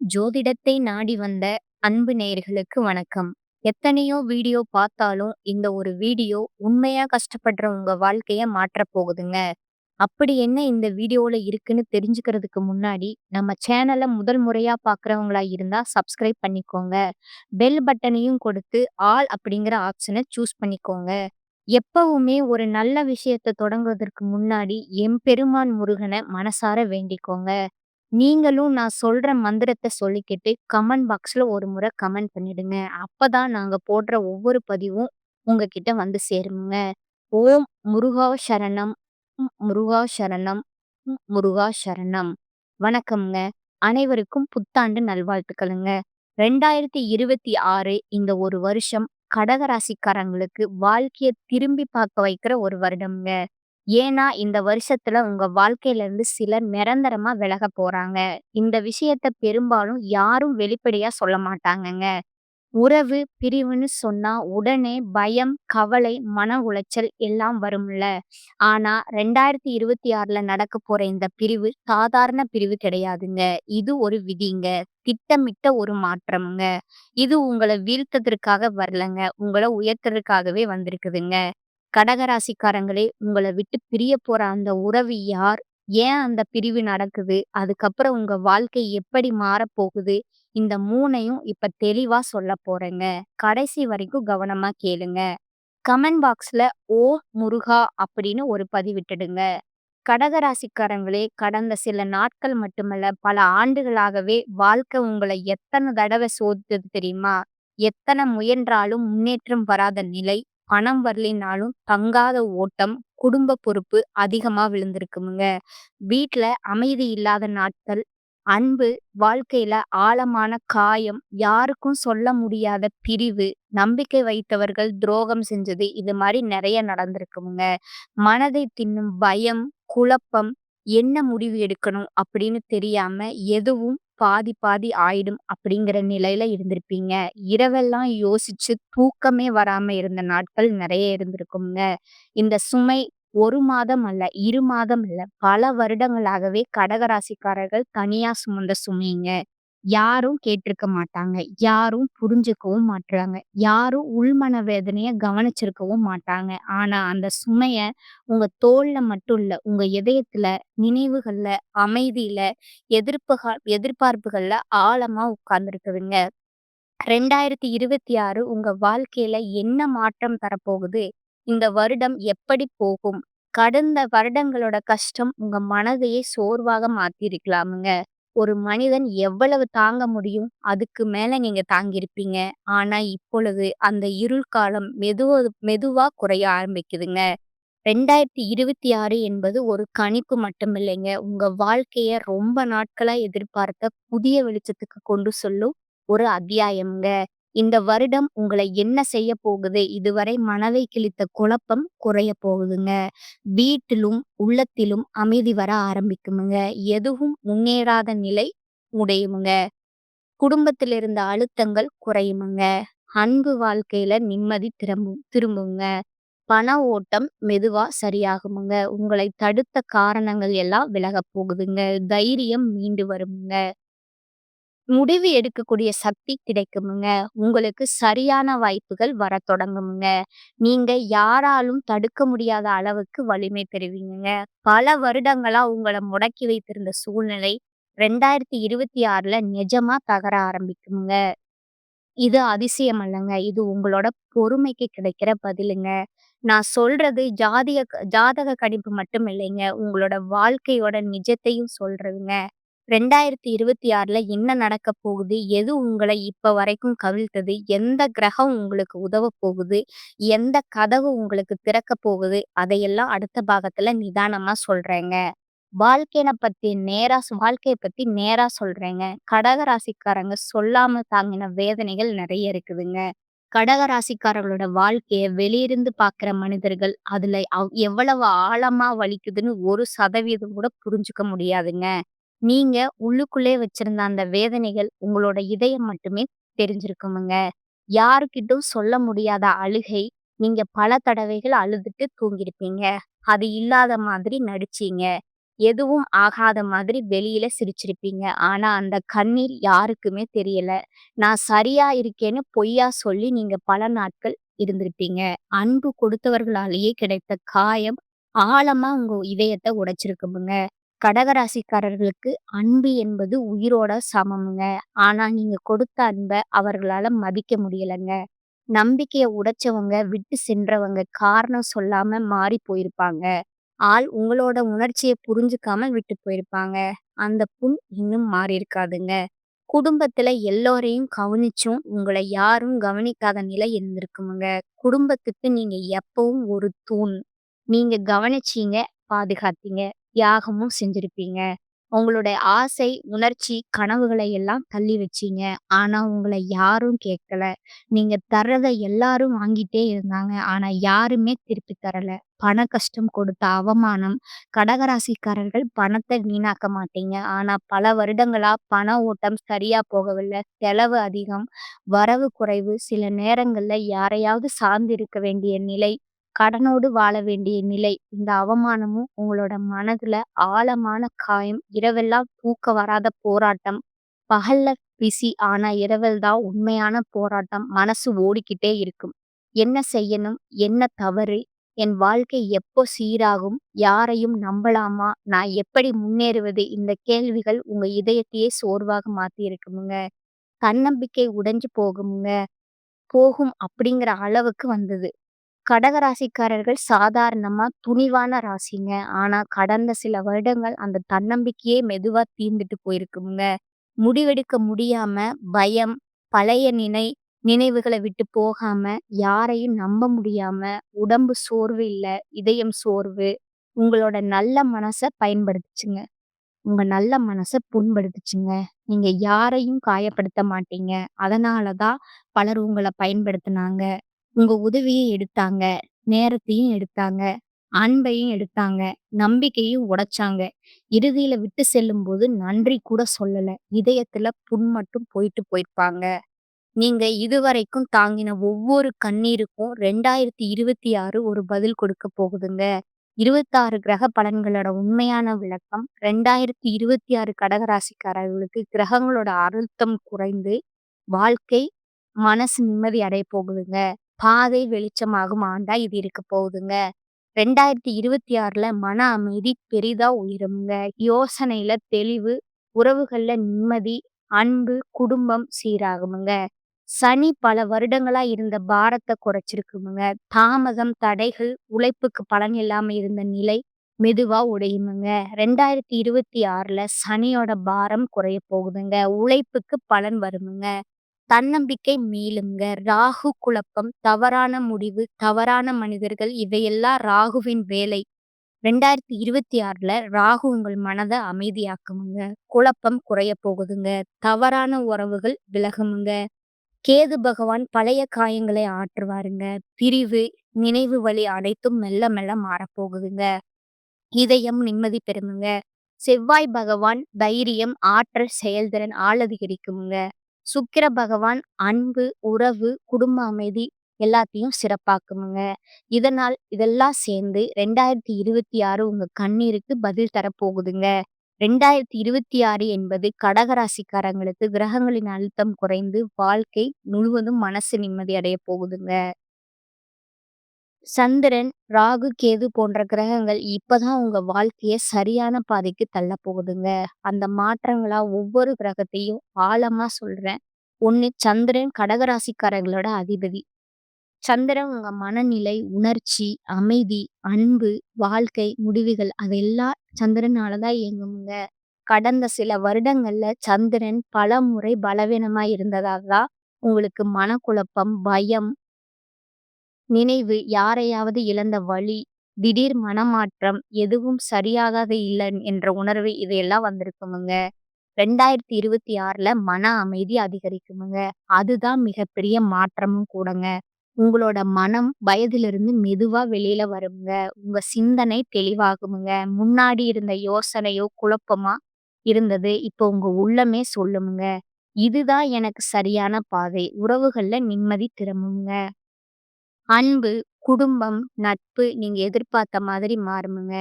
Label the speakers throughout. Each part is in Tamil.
Speaker 1: ஜோதிடத்தை நாடி வந்த அன்பு நேயர்களுக்கு வணக்கம். எத்தனையோ வீடியோ பார்த்தாலும் இந்த ஒரு வீடியோ உண்மையா கஷ்டப்படுற உங்க வாழ்க்கைய மாற்றப் போகுதுங்க. அப்படி என்ன இந்த வீடியோல இருக்குன்னு தெரிஞ்சுக்கிறதுக்கு முன்னாடி நம்ம சேனலை முதல் முறையா பார்க்குறவங்களா இருந்தா சப்ஸ்கிரைப் பண்ணிக்கோங்க. பெல் பட்டனையும் கொடுத்து ஆல் அப்படிங்கிற ஆப்ஷனை சூஸ் பண்ணிக்கோங்க. எப்பவுமே ஒரு நல்ல விஷயத்தை தொடங்குவதற்கு முன்னாடி எம்பெருமான் முருகனை மனசார வேண்டிக்கோங்க. நீங்களும் நான் சொல்ற மந்திரத்த சொல்லிக்கிட்டு கமெண்ட் பாக்ஸ்ல ஒரு முறை கமெண்ட் பண்ணிடுங்க. அப்பதான் நாங்க போடுற ஒவ்வொரு பதிவும் உங்ககிட்ட வந்து சேருங்க. ஓம் முருகா சரணம். முருகா சரணம். முருகா சரணம். வணக்கம்ங்க. அனைவருக்கும் புத்தாண்டு நல்வாழ்த்துக்களுங்க. 2026 இந்த ஒரு வருஷம் கடகராசிக்காரங்களுக்கு வாழ்க்கைய திரும்பி பார்க்க வைக்கிற ஒரு வருடம்ங்க. ஏன்னா, இந்த வருஷத்துல உங்க வாழ்க்கையில இருந்து சிலர் நிரந்தரமா விலகப் போறாங்க. இந்த விஷயத்த பெரும்பாலும் யாரும் வெளிப்படையா சொல்ல மாட்டாங்கங்க. உறவு பிரிவுன்னு சொன்னா உடனே பயம், கவலை, மன உளைச்சல் எல்லாம் வரும்ல. ஆனா 2026ல நடக்கப் போற இந்த பிரிவு சாதாரண பிரிவு கிடையாதுங்க. இது ஒரு விதிங்க. திட்டமிட்ட ஒரு மாற்றம்ங்க. இது உங்கள வீழ்த்ததற்காக வரலங்க. உங்கள உயர்த்தறதுக்காகவே வந்திருக்குதுங்க. கடகராசிக்காரங்களே, உங்கள விட்டு பிரியப் போற அந்த உறவு யார்? ஏன் அந்த பிரிவு நடக்குது? அதுக்கப்புறம் உங்க வாழ்க்கை எப்படி மாறப்போகுது? இந்த 3யும் இப்ப தெளிவா சொல்லப் போறேங்க. கடைசி வரைக்கும் கவனமா கேளுங்க. கமெண்ட் பாக்ஸ்ல "ஓம் முருகா" அப்படின்னு ஒரு பதிவிட்டுடுங்க. கடகராசிக்காரங்களே, கடந்த சில நாட்கள் மட்டுமல்ல, பல ஆண்டுகளாகவே வாழ்க்கை உங்கள எத்தன தடவ சோதித்தது தெரியுமா? எத்தன முயன்றாலும் முன்னேற்றம் வராத நிலை, பணம் வரலைனாலும் தங்காத ஓட்டம், குடும்ப பொறுப்பு அதிகமா விழுந்திருக்குமுங்க. வீட்ல அமைதி இல்லாத நாட்கள், அன்பு, வாழ்க்கையில ஆழமான காயம், யாருக்கும் சொல்ல முடியாத பிரிவு, நம்பிக்கை வைத்தவர்கள் துரோகம் செஞ்சது, இது மாரி நெறைய நடந்திருக்குமுங்க. மனதை தின்னும் பயம், குழப்பம், என்ன முடிவு எடுக்கணும் அப்படின்னு தெரியாம எதுவும் பாதி பாதி ஆயிடும் அப்படிங்கிற நிலையில இருந்திருப்பீங்க. இரவெல்லாம் யோசிச்சு தூக்கமே வராம இருந்த நாட்கள் நெறைய இருந்திருக்குங்க. இந்த சுமை 1 மாதம் அல்ல, 2 மாதம் இல்ல, பல வருடங்களாகவே கடகராசிக்காரர்கள் தனியா சுமந்த சுமைங்க. யாரும் கேட்டிருக்க மாட்டாங்க. யாரும் புரிஞ்சுக்கவும் மாட்றாங்க. யாரும் உள்மன வேதனைய கவனிச்சிருக்கவும் மாட்டாங்க. ஆனா அந்த சுமைய உங்க தோள்ல மட்டும் இல்ல, உங்க இதயத்துல, நினைவுகள்ல, அமைதியில, எதிர்பார்ப்புகள்ல ஆழமா உட்கார்ந்திருக்குதுங்க. 2026 உங்க வாழ்க்கையில என்ன மாற்றம் தரப்போகுது? இந்த வருடம் எப்படி போகும்? கடந்த வருடங்களோட கஷ்டம் உங்க மனதையே சோர்வாக மாத்தியிருக்கலாமுங்க. ஒரு மனிதன் எவ்வளவு தாங்க முடியும்? அதுக்கு மேல நீங்க தாங்கியிருப்பீங்க. ஆனா இப்பொழுது அந்த இருள் காலம் மெதுவா குறைய ஆரம்பிக்குதுங்க. 2026 என்பது ஒரு கணிப்பு மட்டுமில்லைங்க. உங்க வாழ்க்கைய ரொம்ப நாட்களா எதிர்பார்த்த புதிய வெளிச்சத்துக்கு கொண்டு செல்லும் ஒரு அத்தியாயம்ங்க. இந்த வருடம் உங்களை என்ன செய்ய போகுது? இதுவரை மனதை கிழித்த குழப்பம் குறைய போகுதுங்க. வீட்டிலும், உள்ளத்திலும் அமைதி வர ஆரம்பிக்குமுங்க. எதுவும் முன்னேறாத நிலை உடையுமுங்க. குடும்பத்தில் இருந்த அழுத்தங்கள் குறையுமுங்க. அன்பு வாழ்க்கையில நிம்மதி திரும்புங்க. பண ஓட்டம் மெதுவா சரியாகுமுங்க. உங்களை தடுத்த காரணங்கள் எல்லாம் விலகப் போகுதுங்க. தைரியம் மீண்டு வருமுங்க. முடிவு எடுக்கக்கூடிய சக்தி கிடைக்குமுங்க. உங்களுக்கு சரியான வாய்ப்புகள் வரத் தொடங்குமுங்க. நீங்க யாராலும் தடுக்க முடியாத அளவுக்கு வலிமை பெறுவீங்கங்க. பல வருடங்களா உங்கள முடக்கி வைத்திருந்த சூழ்நிலை 2026ல நிஜமா தகர ஆரம்பிக்குமுங்க. இது அதிசயம் அல்லங்க. இது உங்களோட பொறுமைக்கு கிடைக்கிற பதிலுங்க. நான் சொல்றது ஜாதக கணிப்பு மட்டும் இல்லைங்க. உங்களோட வாழ்க்கையோட நிஜத்தையும் சொல்றதுங்க. 2026ல என்ன நடக்கப் போகுது? எது உங்கள இப்ப வரைக்கும் கவிழ்த்தது? எந்த கிரகம் உங்களுக்கு உதவப் போகுது? எந்த கதவு உங்களுக்கு திறக்கப் போகுது? அதையெல்லாம் அடுத்த பாகத்துல நிதானமா சொல்றேங்க. வாழ்க்கைய பத்தி நேரா சொல்றேங்க. கடக ராசிக்காரங்க சொல்லாம தாங்கின வேதனைகள் நெறைய இருக்குதுங்க. கடக ராசிக்காரர்களோட வாழ்க்கைய வெளியிருந்து பார்க்குற மனிதர்கள், அதுல எவ்வளவு ஆழமா வலிக்குதுன்னு 1% கூட புரிஞ்சுக்க முடியாதுங்க. நீங்க உள்ளுக்குள்ளே வச்சிருந்த அந்த வேதனைகள் உங்களோட இதயம் மட்டுமே தெரிஞ்சிருக்குமுங்க. யாருக்கிட்டும் சொல்ல முடியாத அழுகை, நீங்க பல தடவைகள் அழுதுட்டு தூங்கியிருப்பீங்க. அது இல்லாத மாதிரி நடிச்சீங்க. எதுவும் ஆகாத மாதிரி வெளியில சிரிச்சிருப்பீங்க. ஆனா அந்த கண்ணீர் யாருக்குமே தெரியல. நான் சரியா இருக்கேன்னு பொய்யா சொல்லி நீங்க பல நாட்கள் இருந்திருப்பீங்க. அன்பு கொடுத்தவர்களாலேயே கிடைத்த காயம் ஆழமா உங்க இதயத்த உடைச்சிருக்குமுங்க. கடகராசிக்காரர்களுக்கு அன்பு என்பது உயிரோட சமம்ங்க. ஆனா நீங்க கொடுத்த அன்ப அவர்களால மதிக்க முடியலங்க. நம்பிக்கைய உடைச்சவங்க, விட்டு சென்றவங்க காரணம் சொல்லாம மாறி போயிருப்பாங்க. உங்களோட உணர்ச்சிய புரிஞ்சுக்காம விட்டு போயிருப்பாங்க. அந்த புண் இன்னும் மாறியிருக்காதுங்க. குடும்பத்துல எல்லோரையும் கவனிச்சும், உங்கள யாரும் கவனிக்காத நிலை இருந்திருக்குமுங்க. குடும்பத்துக்கு நீங்க எப்பவும் ஒரு தூண். நீங்க கவனிச்சீங்க, பாதுகாத்தீங்க, தியாகமும் செஞ்சிருப்பீங்க. உங்களுடைய ஆசை, உணர்ச்சி, கனவுகளை எல்லாம் தள்ளி வச்சீங்க. ஆனா உங்கள யாரும் கேட்கல. நீங்க தர்றத எல்லாரும் வாங்கிட்டே இருந்தாங்க. ஆனா யாருமே திருப்பி தரல. பண கஷ்டம் கொடுத்த அவமானம். கடகராசிக்காரர்கள் பணத்த வீணாக்க மாட்டீங்க. ஆனா பல வருடங்களா பண ஓட்டம் சரியா போகவில்ல. செலவு அதிகம், வரவு குறைவு. சில நேரங்கள்ல யாரையாவது சார்ந்து இருக்க வேண்டிய நிலை. கடனோடு வாழ வேண்டிய நிலை. இந்த அவமானமும் உங்களோட மனதுல ஆழமான காயம். இரவெல்லாம் தூக்கம் வராத போராட்டம். பகல்ல பிஸி. ஆனா இரவில் தான் உண்மையான போராட்டம். மனசு ஓடிக்கிட்டே இருக்கும். என்ன செய்யணும்? என்ன தவறு? என் வாழ்க்கை எப்போ சீராகும்? யாரையும் நம்பலாமா? நான் எப்படி முன்னேறுவது? இந்த கேள்விகள் உங்க இதயத்தையே சோர்வாக மாத்தியிருக்குமுங்க. தன்னம்பிக்கை உடைஞ்சு போகும் அப்படிங்கிற அளவுக்கு வந்தது. கடகராசிக்காரர்கள் சாதாரணமா துணிவான ராசிங்க. ஆனா கடந்த சில வருடங்கள் அந்த தன்னம்பிக்கையே மெதுவா தீர்ந்துட்டு போயிருக்குங்க. முடிவெடுக்க முடியாம, பயம், பழைய நினைவுகள விட்டு போகாம, யாரையும் நம்ப முடியாம, உடம்பு சோர்வு இல்ல, இதயம் சோர்வு. உங்களோட நல்ல மனச பயன்படுத்துச்சுங்க. உங்க நல்ல மனச புண்படுத்துச்சுங்க. நீங்க யாரையும் காயப்படுத்த மாட்டீங்க. அதனால தான் பலர் உங்கள பயன்படுத்துனாங்க. உங்க உதவிய எடுத்தாங்க. நேரத்தையும் எடுத்தாங்க. அன்பையும் எடுத்தாங்க. நம்பிக்கையும் உடைச்சாங்க. இறுதியில விட்டு செல்லும்போது நன்றி கூட சொல்லல. இதயத்துல புண் மட்டும் போயிருப்பாங்க. நீங்க இதுவரைக்கும் தாங்கின ஒவ்வொரு கண்ணீருக்கும் 2026 ஒரு பதில் கொடுக்க போகுதுங்க. 26 கிரக பலன்களோட உண்மையான விளக்கம் 2026 கடகராசிக்காரர்களுக்கு கிரகங்களோட அழுத்தம் குறைந்து வாழ்க்கை, மனசு நிம்மதி அடைய போகுதுங்க. பாதை வெளிச்சமாகும் ஆண்டா இது இருக்க போகுதுங்க. 2026ல மன அமைதி பெரிதா உயருங்க. யோசனையில தெளிவு, உறவுகள்ல நிம்மதி, அன்பு, குடும்பம் சீராகுமுங்க. சனி பல வருடங்களா இருந்த பாரத்த குறைச்சிருக்குமுங்க. தாமதம், தடைகள், உழைப்புக்கு பலன் இல்லாம இருந்த நிலை மெதுவா உடையுமுங்க. 2026ல சனியோட பாரம் குறைய போகுதுங்க. உழைப்புக்கு பலன் வருமுங்க. தன்னம்பிக்கை மீளுங்க. ராகு குழப்பம், தவறான முடிவு, தவறான மனிதர்கள் இவையெல்லாம் ராகுவின் வேலை. 2026ல ராகு உங்கள் மனத அமைதியாக்குமுங்க. குழப்பம் குறைய போகுதுங்க. தவறான உறவுகள் விலகுமுங்க. கேது பகவான் பழைய காயங்களை ஆற்றுவாருங்க. பிரிவு, நினைவு வலி அனைத்தும் மெல்ல மெல்ல மாறப்போகுதுங்க. இதயம் நிம்மதி பெறுமுங்க. செவ்வாய் பகவான் தைரியம், ஆற்றல், செயல்திறன் அதிகரிக்குமுங்க. சுக்கிர பகவான் அன்பு, உறவு, குடும்ப அமைதி எல்லாத்தையும் சிறப்பாக்குமுங்க. இதெல்லாம் சேர்ந்து 2026 உங்க கண்ணீருக்கு பதில் தரப்போகுதுங்க. 2026 என்பது கடகராசிக்காரங்களுக்கு கிரகங்களின் அழுத்தம் குறைந்து வாழ்க்கை முழுவதும் மனசு நிம்மதி அடைய போகுதுங்க. சந்திரன், ராகு, கேது போன்ற கிரகங்கள் இப்பதான் உங்க வாழ்க்கைய சரியான பாதைக்கு தள்ளப் போகுதுங்க. அந்த மாற்றங்களா ஒவ்வொரு கிரகத்தையும் ஆழமா சொல்றேன். 1 சந்திரன் கடகராசிக்காரர்களோட அதிபதி. சந்திரன் உங்க மனநிலை, உணர்ச்சி, அமைதி, அன்பு, வாழ்க்கை, முடிவுகள் அதெல்லாம் சந்திரனால தான் இயங்குமுங்க. கடந்த சில வருடங்கள்ல சந்திரன் பலமுறை பலவீனமா இருந்ததால தான் உங்களுக்கு மனக்குழப்பம், பயம், நினைவு, யாரையாவது இழந்த வலி, திடீர் மனமாற்றம், எதுவும் சரியாகாத இல்ல என்ற உணர்வு இதையெல்லாம் வந்திருக்குமுங்க. 2026ல மன அமைதி அதிகரிக்குமுங்க. அதுதான் மிகப்பெரிய மாற்றமும் கூடங்க. உங்களோட மனம் பயதிலிருந்து மெதுவா வெளியில வருங்க. உங்க சிந்தனை தெளிவாகுமுங்க. முன்னாடி இருந்த யோசனையோ குழப்பமா இருந்தது. இப்போ உங்க உள்ளமே சொல்லுமுங்க. இதுதான் எனக்கு சரியான பாதை. உறவுகள்ல நிம்மதி திரும்புங்க. அன்பு, குடும்பம், நட்பு நீங்க எதிர்பார்த்த மாதிரி மாறுமுங்க.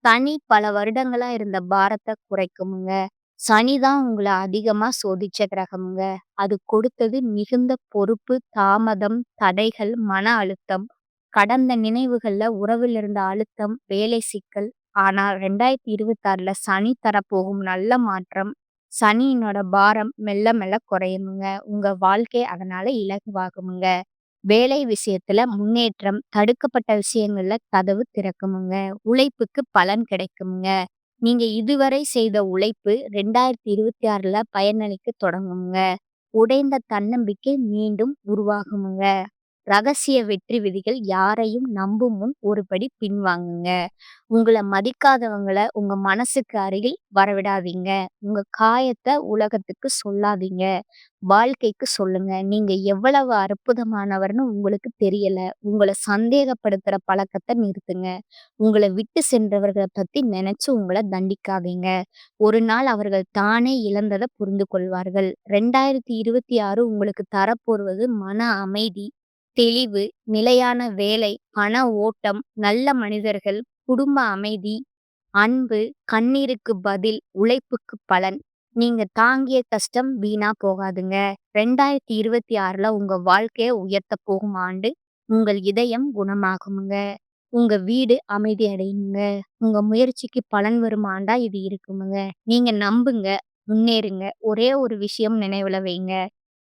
Speaker 1: சனி பல வருடங்களா இருந்த பாரத்த குறைக்குமுங்க. சனி தான் உங்கள அதிகமா சோதிச்ச கிரகம்ங்க. அது கொடுத்தது மிகுந்த பொறுப்பு, தாமதம், தடைகள், மன அழுத்தம், கடந்த நினைவுகள்ல உறவில் இருந்த அழுத்தம், வேலை சிக்கல். ஆனா 2026ல சனி தரப்போகும் நல்ல மாற்றம். சனியினோட பாரம் மெல்ல மெல்ல குறையுமுங்க. உங்க வாழ்க்கை அதனால இலகுவாகுமுங்க. வேலை விஷயத்துல முன்னேற்றம், தடுக்கப்பட்ட விஷயங்கள்ல கதவு திறக்குமுங்க. உழைப்புக்கு பலன் கிடைக்குமுங்க. நீங்க இதுவரை செய்த உழைப்பு 2026ல பயனளிக்க தொடங்குமுங்க. உடைந்த தன்னம்பிக்கை மீண்டும் உருவாகுமுங்க. ரகசிய வெற்றி விதிகள் யாரையும் நம்பும் முன் ஒரு படி பின்வாங்குங்க. உங்கள மதிக்காதவங்கள உங்க மனசுக்கு அருகில் வரவிடாதீங்க. உங்க காயத்த உலகத்துக்கு சொல்லாதீங்க. வாழ்க்கைக்கு சொல்லுங்க. நீங்க எவ்வளவு அற்புதமானவர்ன்னு உங்களுக்கு தெரியல. உங்கள சந்தேகப்படுத்துற பழக்கத்த நிறுத்துங்க. உங்கள விட்டு சென்றவர்கள பத்தி நெனச்சு உங்கள தண்டிக்காதீங்க. ஒரு நாள் அவர்கள் தானே இழந்தத புரிந்து கொள்வார்கள். 2026 உங்களுக்கு தரப்போவது மன அமைதி, தெளிவு, நிலையான வேலை, பண ஓட்டம், நல்ல மனிதர்கள், குடும்ப அமைதி, அன்பு, கண்ணீருக்கு பதில், உழைப்புக்கு பலன். நீங்க தாங்கிய கஷ்டம் வீணா போகாதுங்க. 2026ல உங்க வாழ்க்கைய உயர்த்தப் போகும் ஆண்டு. உங்கள் இதயம் குணமாகுமுங்க. உங்க வீடு அமைதி அடையுங்க. உங்க முயற்சிக்கு பலன் வரும் ஆண்டா இது இருக்குமுங்க. நீங்க நம்புங்க, முன்னேறுங்க. ஒரே ஒரு விஷயம் நினைவுல வைங்க.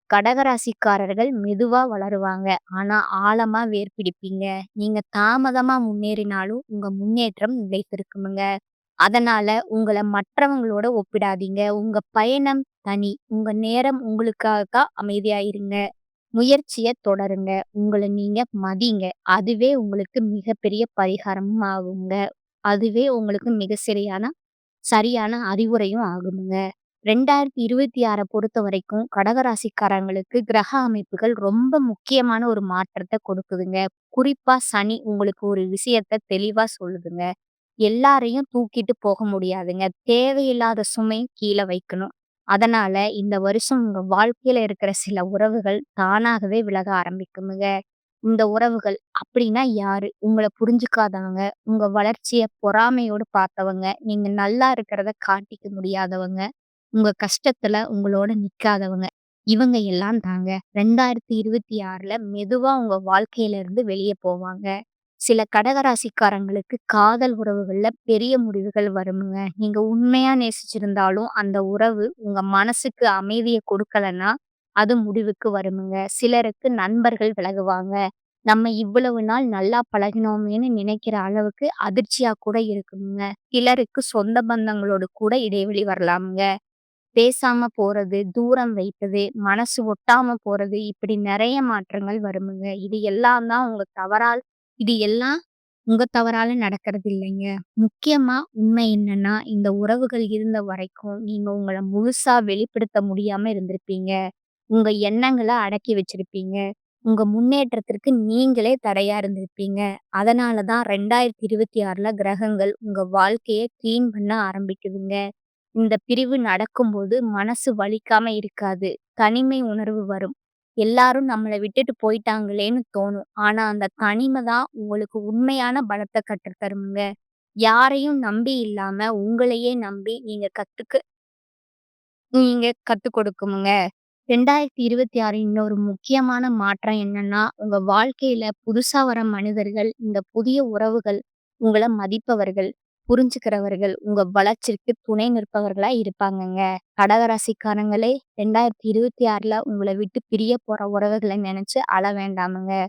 Speaker 1: கடகராசிக்காரர்கள் மெதுவா வளருவாங்க. ஆனா ஆழமா வேர் பிடிப்பீங்க. நீங்க தாமதமா முன்னேறினாலும் உங்க முன்னேற்றம் நிலைத்திருக்குமுங்க. அதனால உங்கள மற்றவங்களோட ஒப்பிடாதீங்க. உங்க பயணம் தனி. உங்க நேரம் உங்களுக்காக அமைதியா இருங்க. முயற்சிய தொடருங்க. உங்கள நீங்க மதிங்க. அதுவே உங்களுக்கு மிகப்பெரிய பரிகாரமும் ஆகுங்க. அதுவே உங்களுக்கு மிக சரியான அறிவுரையும் ஆகுமுங்க. 2026 பொறுத்தவரைக்கும் கடகராசிக்காரங்களுக்கு கிரக அமைப்புகள் ரொம்ப முக்கியமான ஒரு மாற்றத்த கொடுக்குதுங்க. குறிப்பா சனி உங்களுக்கு ஒரு விஷயத்த தெளிவா சொல்லுதுங்க. எல்லாரையும் தூக்கிட்டு போக முடியாதுங்க. தேவையில்லாத சுமை கீழ வைக்கணும். அதனால இந்த வருஷம் உங்க வாழ்க்கையில இருக்கிற சில உறவுகள் தானாகவே விலக ஆரம்பிக்குமுங்க. இந்த உறவுகள் அப்படின்னா யாரு? உங்கள புரிஞ்சுக்காதவங்க, உங்க வளர்ச்சிய பொறாமையோடு பார்த்தவங்க, நீங்க நல்லா இருக்கிறத காட்டிக்க முடியாதவங்க, உங்க கஷ்டத்துல உங்களோட நிக்காதவங்க. இவங்க எல்லாம் தாங்க 2026ல மெதுவா உங்க வாழ்க்கையில இருந்து வெளிய போவாங்க. சில கடகராசிக்காரங்களுக்கு காதல் உறவுகள்ல பெரிய முடிவுகள் வருமுங்க. நீங்க உண்மையா நேசிச்சிருந்தாலும் அந்த உறவு உங்க மனசுக்கு அமைதிய கொடுக்கலன்னா, அது முடிவுக்கு வருமுங்க. சிலருக்கு நண்பர்கள் விலகுவாங்க. நம்ம இவ்வளவு நாள் நல்லா பழகினோமேன்னு நினைக்கிற அளவுக்கு அதிர்ச்சியா கூட இருக்குங்க. சிலருக்கு சொந்த பந்தங்களோடு கூட இடைவெளி வரலாமுங்க. பேசாம போறது, தூரம் வைப்பது, மனசு ஒட்டாம போறது, இப்படி நெறைய மாற்றங்கள் வருமுங்க. இது எல்லாம் உங்க தவறால நடக்கிறது இல்லைங்க. முக்கியமா உண்மை என்னன்னா, இந்த உறவுகள் இருந்த வரைக்கும் நீங்க உங்கள முழுசா வெளிப்படுத்த முடியாம இருந்திருப்பீங்க. உங்க எண்ணங்கள அடக்கி வச்சிருப்பீங்க. உங்க முன்னேற்றத்திற்கு நீங்களே தடையா இருந்திருப்பீங்க. அதனால தான் 2026ல கிரகங்கள் உங்க வாழ்க்கைய கிளீன் பண்ண ஆரம்பிக்குதுங்க. இந்த பிரிவு நடக்கும்போது மனசு வலிக்காம இருக்காது. தனிமை உணர்வு வரும். எல்லாரும் நம்மள விட்டுட்டு போயிட்டாங்களேன்னு தோணும். ஆனா அந்த தனிமை தான் உங்களுக்கு உண்மையான பலத்த கற்றுத் தரும்ங்க. யாரையும் நம்பி இல்லாம உங்களையே நம்பி நீங்க கத்துக் கொடுக்குமுங்க. 2026 இன்னொரு முக்கியமான மாற்றம் என்னன்னா, உங்க வாழ்க்கையில புதுசா வர மனிதர்கள், இந்த புதிய உறவுகள் உங்கள மதிப்பவர்கள், புரிஞ்சுக்கிறவர்கள், உங்க வளர்ச்சிக்கு துணை நிற்பவர்களா இருப்பாங்கங்க. கடகராசிக்காரங்களே 2026ல உங்கள விட்டு பிரிய போற உறவுகள நெனச்சு அழ வேண்டாமுங்க.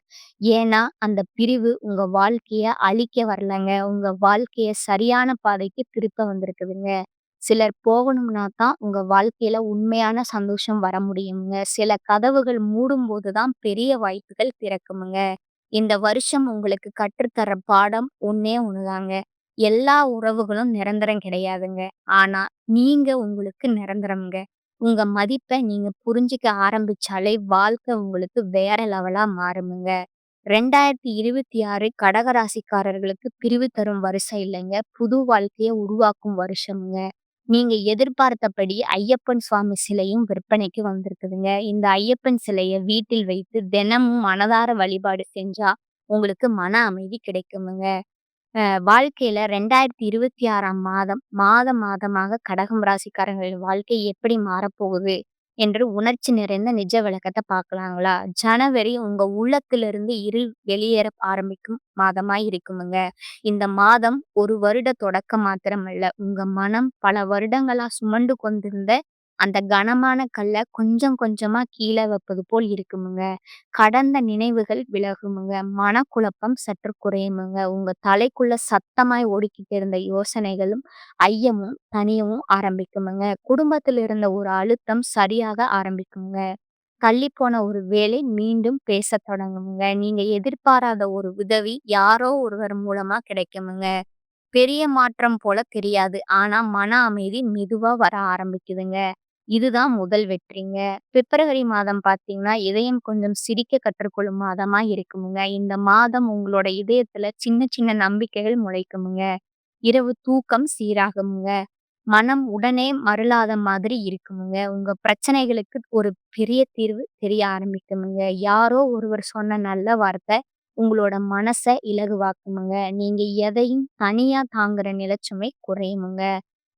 Speaker 1: ஏன்னா, அந்த பிரிவு உங்க வாழ்க்கைய அழிக்க வரலங்க. உங்க வாழ்க்கைய சரியான பாதைக்கு திருப்ப வந்திருக்குதுங்க. சிலர் போகணும்னா தான் உங்க வாழ்க்கையில உண்மையான சந்தோஷம் வர முடியுங்க. சில கதவுகள் மூடும்போது தான் பெரிய வாய்ப்புகள் திறக்குமுங்க. இந்த வருஷம் உங்களுக்கு கற்றுத்தர பாடம் ஒண்ணே ஒண்ணுதாங்க. எல்லா உறவுகளும் நிரந்தரம் கிடையாதுங்க. ஆனா, நீங்க உங்களுக்கு நிரந்தரம்ங்க. உங்க மதிப்ப நீங்க புரிஞ்சுக்க ஆரம்பிச்சாலே வாழ்க்கை உங்களுக்கு வேற லெவலா மாறுமுங்க. 2026 கடகராசிக்காரர்களுக்கு பிரிவு தரும் வருஷம் இல்லைங்க. புது வாழ்க்கைய உருவாக்கும் வருஷம்ங்க. நீங்க எதிர்பார்த்தபடி ஐயப்பன் சுவாமி சிலையும் விற்பனைக்கு வந்திருக்குதுங்க. இந்த ஐயப்பன் சிலைய வீட்டில் வைத்து தினமும் மனதார வழிபாடு செஞ்சா உங்களுக்கு மன அமைதி கிடைக்குமுங்க. வாழ்க்கையில 2026ஆம் மாதம், மாதமாக கடகம் ராசிக்காரங்களின் வாழ்க்கை எப்படி மாறப்போகுது என்று உணர்ச்சி நிறைந்த நிஜ விளக்கத்த பார்க்கலாங்களா? ஜனவரி உங்க உள்ளத்திலிருந்து இருள் வெளியேற ஆரம்பிக்கும் மாதமாய் இருக்குமுங்க. இந்த மாதம் ஒரு வருட தொடக்கம் மாத்திரமல்ல, உங்க மனம் பல வருடங்களா சுமந்து கொண்டிருந்த அந்த கனமான கல்ல கொஞ்சம் கொஞ்சமா கீழ வைப்பது போல் இருக்குமுங்க. கடந்த நினைவுகள் விலகுமுங்க. மனக்குழப்பம் சற்று குறையுமுங்க. உங்க தலைக்குள்ள சத்தமாய் ஓடிக்கிட்டு இருந்த யோசனைகளும், ஐயமும் தணியவும் ஆரம்பிக்குமுங்க. குடும்பத்தில் இருந்த ஒரு அழுத்தம் சரியாக ஆரம்பிக்குங்க. தள்ளிப்போன ஒரு வேலை மீண்டும் பேசத் தொடங்குமுங்க. நீங்க எதிர்பாராத ஒரு உதவி யாரோ ஒருவர் மூலமா கிடைக்குமுங்க. பெரிய மாற்றம் போல தெரியாது. ஆனா மன அமைதி மெதுவா வர ஆரம்பிக்குதுங்க. இதுதான் முதல் வெற்றிங்க. பிப்ரவரி மாதம் பார்த்தீங்கன்னா, இதயம் கொஞ்சம் சிரிக்க கற்றுக்கொள்ளும் மாதமா இருக்குமுங்க. இந்த மாதம் உங்களோட இதயத்துல சின்ன சின்ன நம்பிக்கைகள் முளைக்குமுங்க. இரவு தூக்கம் சீராகுமுங்க. மனம் உடனே மருளாத மாதிரி இருக்குமுங்க. உங்க பிரச்சனைகளுக்கு ஒரு பெரிய தீர்வு தெரிய ஆரம்பிக்குமுங்க. யாரோ ஒருவர் சொன்ன நல்ல வார்த்தை உங்களோட மனச இலகுவாக்குமுங்க. நீங்க எதையும் தனியா தாங்குற நிலைச்சுமை குறையுமுங்க.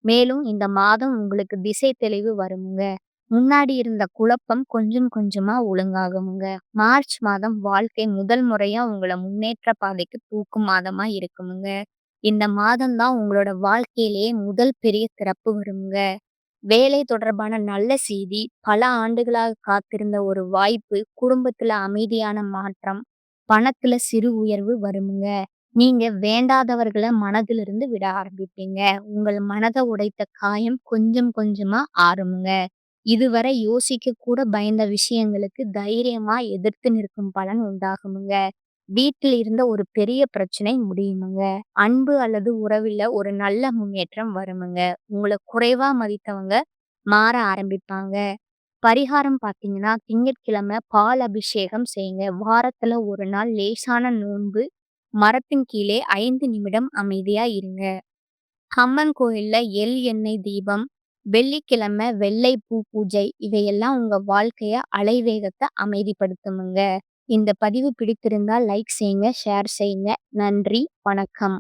Speaker 1: மேலும் இந்த மாதம் உங்களுக்கு திசை தெளிவு வருமுங்க. முன்னாடி இருந்த குழப்பம் கொஞ்சம் கொஞ்சமா ஒழுங்காகுமுங்க. மார்ச் மாதம் வாழ்க்கை முதல் முறையா உங்கள முன்னேற்ற பாதைக்கு தூக்கும் மாதமா இருக்குமுங்க. இந்த மாதம் தான் உங்களோட வாழ்க்கையிலேயே முதல் பெரிய திறப்பு வருமுங்க. வேலை தொடர்பான நல்ல செய்தி, பல ஆண்டுகளாக காத்திருந்த ஒரு வாய்ப்பு, குடும்பத்துல அமைதியான மாற்றம், பணத்துல சிறு உயர்வு வருமுங்க. நீங்க வேண்டாதவர்கள மனதிலிருந்து விட ஆரம்பிப்பீங்க. உங்கள் மனத உடைத்த காயம் கொஞ்சம் கொஞ்சமா ஆறுமுங்க. இதுவரை யோசிக்க கூட பயந்த விஷயங்களுக்கு தைரியமா எதிர்த்து நிற்கும் பலன் உண்டாகுமுங்க. வீட்டில் இருந்த ஒரு பெரிய பிரச்சனை முடியுமுங்க. அன்பு அல்லது உறவில ஒரு நல்ல முன்னேற்றம் வருமுங்க. உங்கள குறைவா மதித்தவங்க மாற ஆரம்பிப்பாங்க. பரிகாரம் பார்த்தீங்கன்னா, திங்கட்கிழமை பால் அபிஷேகம் செய்யுங்க. வாரத்துல ஒரு நாள் லேசான நோன்பு, மரத்தின் கீழே 5 நிமிடம் அமைதியா இருங்க. அம்மன் கோயில்ல எண்ணெய் தீபம், வெள்ளிக்கிழமை வெள்ளை பூ பூஜை இவையெல்லாம் உங்க வாழ்க்கைய அலைவேகத்த அமைதிப்படுத்துமுங்க. இந்த பதிவு பிடித்திருந்தால் லைக் செய்யுங்க, ஷேர் செய்யுங்க. நன்றி, வணக்கம்.